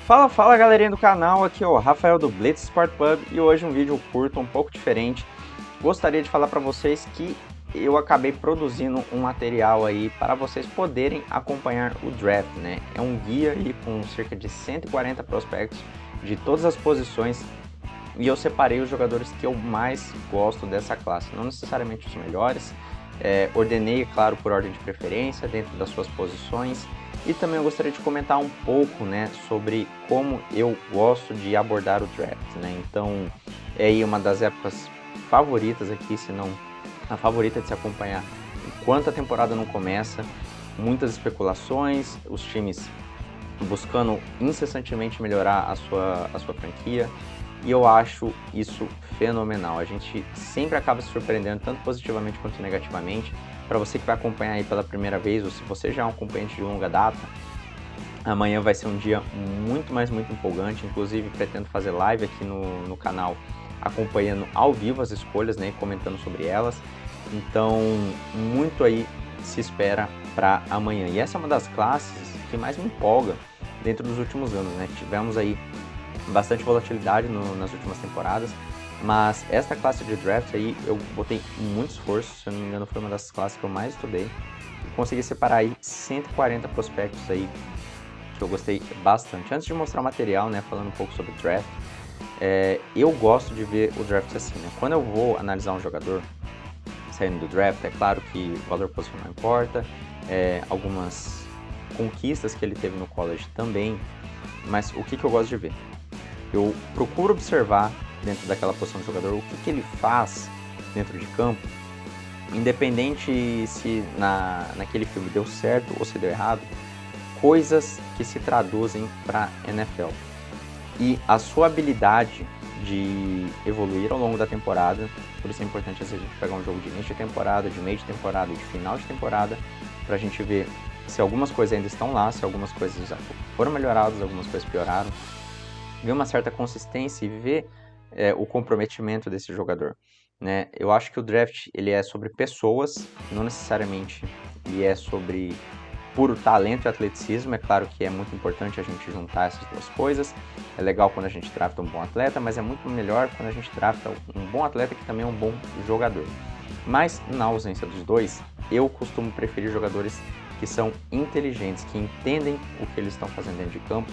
Fala galerinha do canal, aqui é o Rafael do Blitz Sport Pub e hoje um vídeo curto, um pouco diferente. Gostaria de falar para vocês que eu acabei produzindo um material aí para vocês poderem acompanhar o draft, né? É um guia aí com cerca de 140 prospectos de todas as posições e eu separei os jogadores que eu mais gosto dessa classe, não necessariamente os melhores. Ordenei, é claro, por ordem de preferência, dentro das suas posições. E também eu gostaria de comentar um pouco, né, sobre como eu gosto de abordar o draft, né? Então, é aí uma das épocas favoritas aqui, se não a favorita de se acompanhar enquanto a temporada não começa. Muitas especulações, os times buscando incessantemente melhorar a sua franquia. E eu acho isso fenomenal. A gente sempre acaba se surpreendendo, tanto positivamente quanto negativamente. Para você que vai acompanhar aí pela primeira vez, ou se você já é um acompanhante de longa data, amanhã vai ser um dia muito empolgante. Inclusive, pretendo fazer live aqui no canal, acompanhando ao vivo as escolhas, né, e comentando sobre elas. Então, muito aí se espera para amanhã. E essa é uma das classes que mais me empolga dentro dos últimos anos, né? Tivemos aí bastante volatilidade nas últimas temporadas, mas esta classe de draft aí eu botei muito esforço, se eu não me engano foi uma das classes que eu mais estudei, e consegui separar aí 140 prospectos aí que eu gostei bastante. Antes de mostrar o material, né, falando um pouco sobre o draft, eu gosto de ver o draft assim, né? Quando eu vou analisar um jogador saindo do draft, é claro que o valor posicional importa, algumas conquistas que ele teve no college também, mas o que eu gosto de ver? Eu procuro observar dentro daquela posição do jogador o que ele faz dentro de campo, independente se naquele filme deu certo ou se deu errado, coisas que se traduzem para NFL. E a sua habilidade de evoluir ao longo da temporada, por isso é importante às vezes a gente pegar um jogo de início de temporada, de meio de temporada e de final de temporada, para a gente ver se algumas coisas ainda estão lá, se algumas coisas já foram melhoradas, algumas coisas pioraram, ver uma certa consistência e ver o comprometimento desse jogador, né? Eu acho que o draft ele é sobre pessoas, não necessariamente ele é sobre puro talento e atleticismo. É claro que é muito importante a gente juntar essas duas coisas. É legal quando a gente drafta um bom atleta, mas é muito melhor quando a gente drafta um bom atleta que também é um bom jogador. Mas na ausência dos dois, eu costumo preferir jogadores que são inteligentes, que entendem o que eles estão fazendo dentro de campo,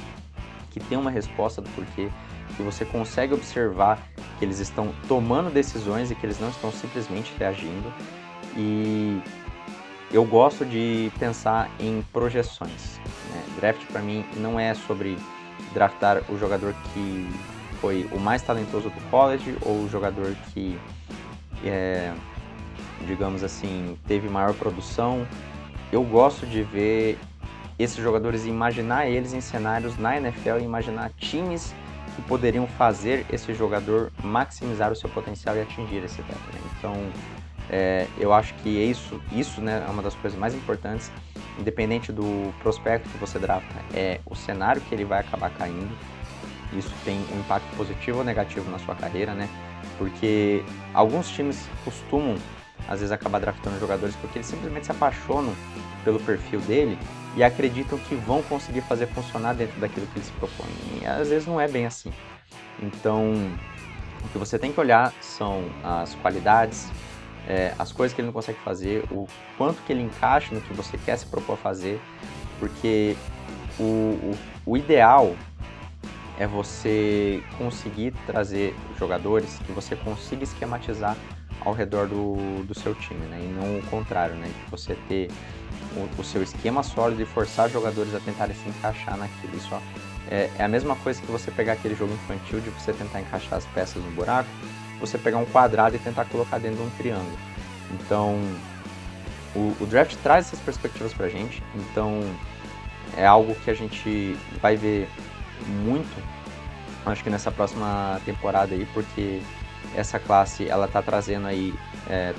que tem uma resposta do porquê, que você consegue observar que eles estão tomando decisões e que eles não estão simplesmente reagindo. E eu gosto de pensar em projeções, né? Draft para mim não é sobre draftar o jogador que foi o mais talentoso do college ou o jogador que, digamos assim, teve maior produção. Eu gosto de ver esses jogadores e imaginar eles em cenários na NFL e imaginar times que poderiam fazer esse jogador maximizar o seu potencial e atingir esse teto, né? Então, eu acho que isso, né, é uma das coisas mais importantes, independente do prospecto que você drafta, é o cenário que ele vai acabar caindo. Isso tem um impacto positivo ou negativo na sua carreira, né? Porque alguns times costumam, às vezes, acabar draftando jogadores porque eles simplesmente se apaixonam pelo perfil dele e acreditam que vão conseguir fazer funcionar dentro daquilo que eles se propõem. E às vezes não é bem assim. Então, o que você tem que olhar são as qualidades, as coisas que ele não consegue fazer, o quanto que ele encaixa no que você quer se propor a fazer, porque o ideal é você conseguir trazer jogadores que você consiga esquematizar ao redor do seu time, né? E não o contrário, né? De você ter o seu esquema sólido e forçar jogadores a tentarem se encaixar naquilo. Isso é a mesma coisa que você pegar aquele jogo infantil de você tentar encaixar as peças no buraco, você pegar um quadrado e tentar colocar dentro de um triângulo. Então, o draft traz essas perspectivas pra gente, então é algo que a gente vai ver muito, acho que nessa próxima temporada aí, porque essa classe, ela tá trazendo aí,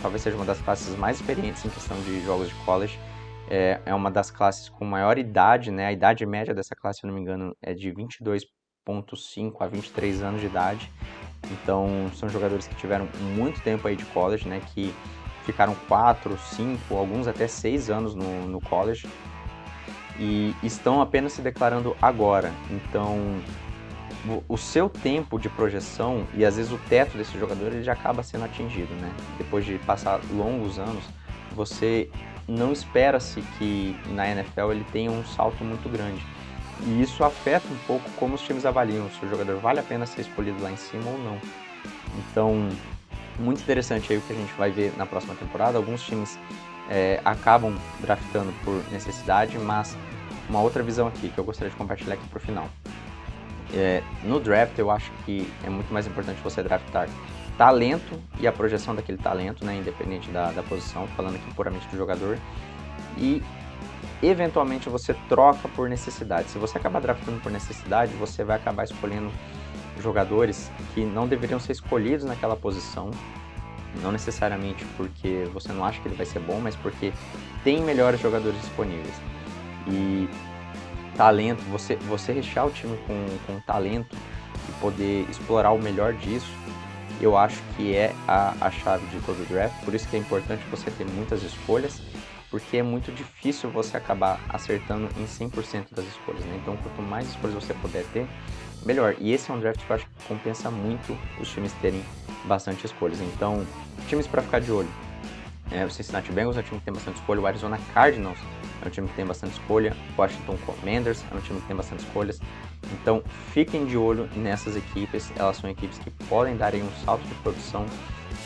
talvez seja uma das classes mais experientes em questão de jogos de college, é uma das classes com maior idade, né? A idade média dessa classe, se eu não me engano, é de 22,5 a 23 anos de idade. Então, são jogadores que tiveram muito tempo aí de college, né? Que ficaram 4, 5, alguns até 6 anos no college. e estão apenas se declarando agora. Então, o seu tempo de projeção e às vezes o teto desse jogador ele já acaba sendo atingido, né? Depois de passar longos anos, você não espera-se que na NFL ele tenha um salto muito grande. E isso afeta um pouco como os times avaliam se o jogador vale a pena ser escolhido lá em cima ou não. Então, muito interessante aí o que a gente vai ver na próxima temporada. Alguns times acabam draftando por necessidade, mas uma outra visão aqui que eu gostaria de compartilhar aqui para o final. No draft eu acho que é muito mais importante você draftar talento e a projeção daquele talento, né, independente da posição, falando aqui puramente do jogador, e eventualmente você troca por necessidade. Se você acabar draftando por necessidade, você vai acabar escolhendo jogadores que não deveriam ser escolhidos naquela posição, não necessariamente porque você não acha que ele vai ser bom, mas porque tem melhores jogadores disponíveis. E talento, você rechear o time com talento e poder explorar o melhor disso, eu acho que é a chave de todo o draft. Por isso que é importante você ter muitas escolhas, porque é muito difícil você acabar acertando em 100% das escolhas, né? Então, quanto mais escolhas você puder ter, melhor. E esse é um draft que eu acho que compensa muito os times terem bastante escolhas. Então, times para ficar de olho. O Cincinnati Bengals é um time que tem bastante escolha, o Arizona Cardinals é um time que tem bastante escolha, o Washington Commanders é um time que tem bastante escolhas. Então, fiquem de olho nessas equipes, elas são equipes que podem dar um salto de produção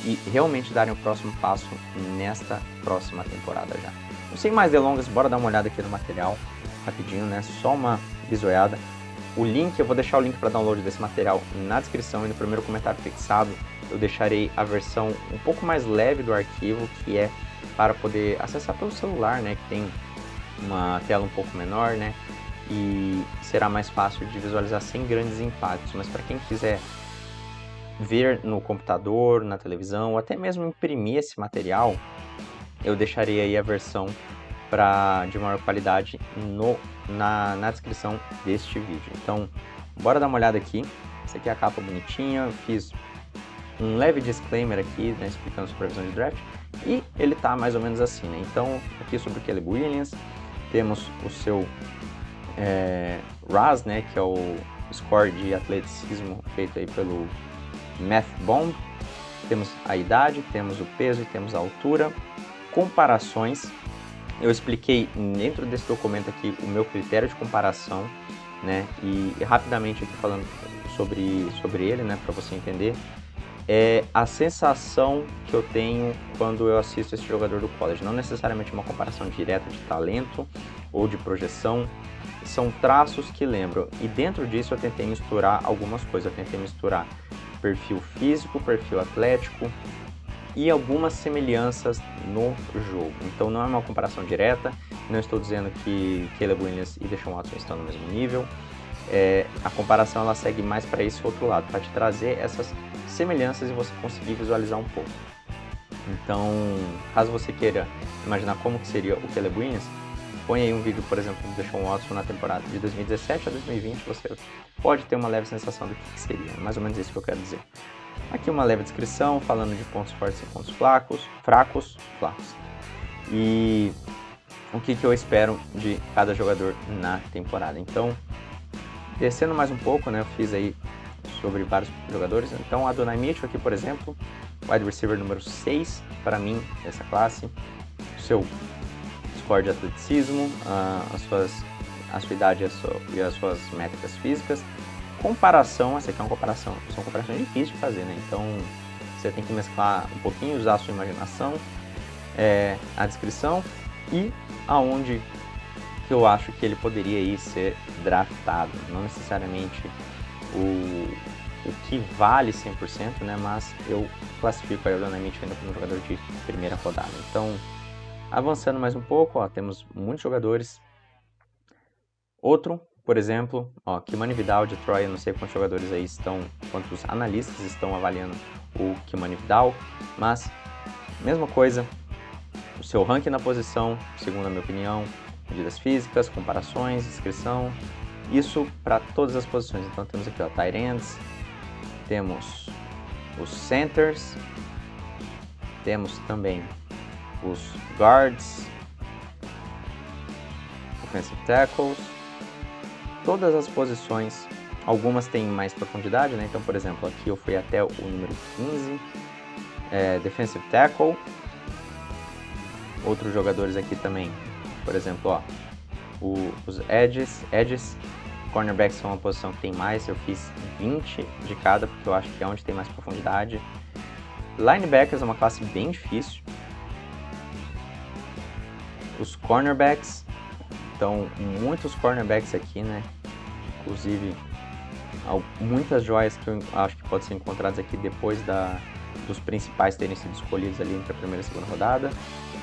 e realmente darem o próximo passo nesta próxima temporada já. Não sem mais delongas, bora dar uma olhada aqui no material, rapidinho, né? Só uma bisoiada. O link, eu vou deixar o link para download desse material na descrição e no primeiro comentário fixado eu deixarei a versão um pouco mais leve do arquivo, que é para poder acessar pelo celular, né? Que tem uma tela um pouco menor, né? E será mais fácil de visualizar sem grandes impactos. Mas para quem quiser ver no computador, na televisão, ou até mesmo imprimir esse material, eu deixarei aí a versão de maior qualidade na descrição deste vídeo. Então, bora dar uma olhada aqui. Essa aqui é a capa bonitinha, eu fiz um leve disclaimer aqui, né, explicando sobre a visão de draft, e ele tá mais ou menos assim, né? Então, aqui sobre o Caleb Williams, temos o seu RAS, né, que é o score de atleticismo feito aí pelo Math Bomb, temos a idade, temos o peso e temos a altura, comparações. Eu expliquei dentro desse documento aqui o meu critério de comparação, né, e rapidamente aqui falando sobre ele, né, para você entender, é a sensação que eu tenho quando eu assisto esse jogador do college. Não necessariamente uma comparação direta de talento ou de projeção, são traços que lembram. E dentro disso eu tentei misturar algumas coisas. Eu tentei misturar perfil físico, perfil atlético e algumas semelhanças no jogo. Então não é uma comparação direta, não estou dizendo que Caleb Williams e Deshaun Watson estão no mesmo nível. A comparação ela segue mais para esse outro lado, para te trazer essas semelhanças e você conseguir visualizar um pouco. Então, caso você queira imaginar como que seria o Caleb Williams, põe aí um vídeo, por exemplo, do Deshaun Watson na temporada de 2017 a 2020, você pode ter uma leve sensação do que seria, mais ou menos isso que eu quero dizer. Aqui uma leve descrição, falando de pontos fortes e pontos fracos. E o que eu espero de cada jogador na temporada. Então, descendo mais um pouco, né, eu fiz aí sobre vários jogadores. Então, Adonai Mitchell aqui, por exemplo, wide receiver número 6 para mim dessa classe. Seu score de atleticismo, a sua idade e as suas métricas físicas. Comparação, essa aqui é uma comparação, são comparações difíceis de fazer, né? Então, você tem que mesclar um pouquinho, usar a sua imaginação, a descrição e aonde eu acho que ele poderia ir ser draftado. Não necessariamente o que vale 100%, né? Mas eu classifico aí o Adonai Mitchell ainda como jogador de primeira rodada. Então, avançando mais um pouco, temos muitos jogadores. Outro, por exemplo, Kimani Vidal de Troy, eu não sei quantos jogadores aí estão, quantos analistas estão avaliando o Kimani Vidal, mas mesma coisa, o seu ranking na posição, segundo a minha opinião, medidas físicas, comparações, inscrição, isso para todas as posições. Então temos aqui tight ends, temos os centers, temos também os guards, defensive tackles. Todas as posições, algumas têm mais profundidade, né? Então, por exemplo, aqui eu fui até o número 15, defensive tackle. Outros jogadores aqui também, por exemplo, ó, os edges, cornerbacks são uma posição que tem mais, eu fiz 20 de cada, porque eu acho que é onde tem mais profundidade. Linebackers é uma classe bem difícil. Os cornerbacks, então muitos cornerbacks aqui, né? Inclusive muitas joias que eu acho que podem ser encontradas aqui depois dos principais terem sido escolhidos ali entre a primeira e a segunda rodada.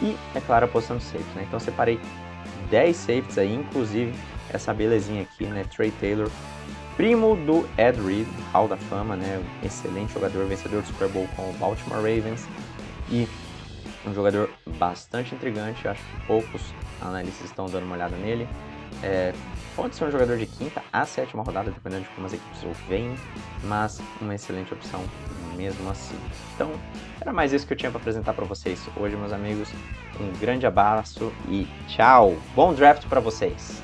E, é claro, a posição de safety, né? Então, separei 10 safeties aí, inclusive essa belezinha aqui, né? Trey Taylor, primo do Ed Reed, Hall da Fama, né? Um excelente jogador, vencedor do Super Bowl com o Baltimore Ravens. E um jogador bastante intrigante, acho que poucos analistas estão dando uma olhada nele. Pode ser um jogador de quinta a sétima rodada, dependendo de como as equipes o veem, mas uma excelente opção mesmo assim. Então, era mais isso que eu tinha para apresentar para vocês hoje, meus amigos. Um grande abraço e tchau! Bom draft para vocês!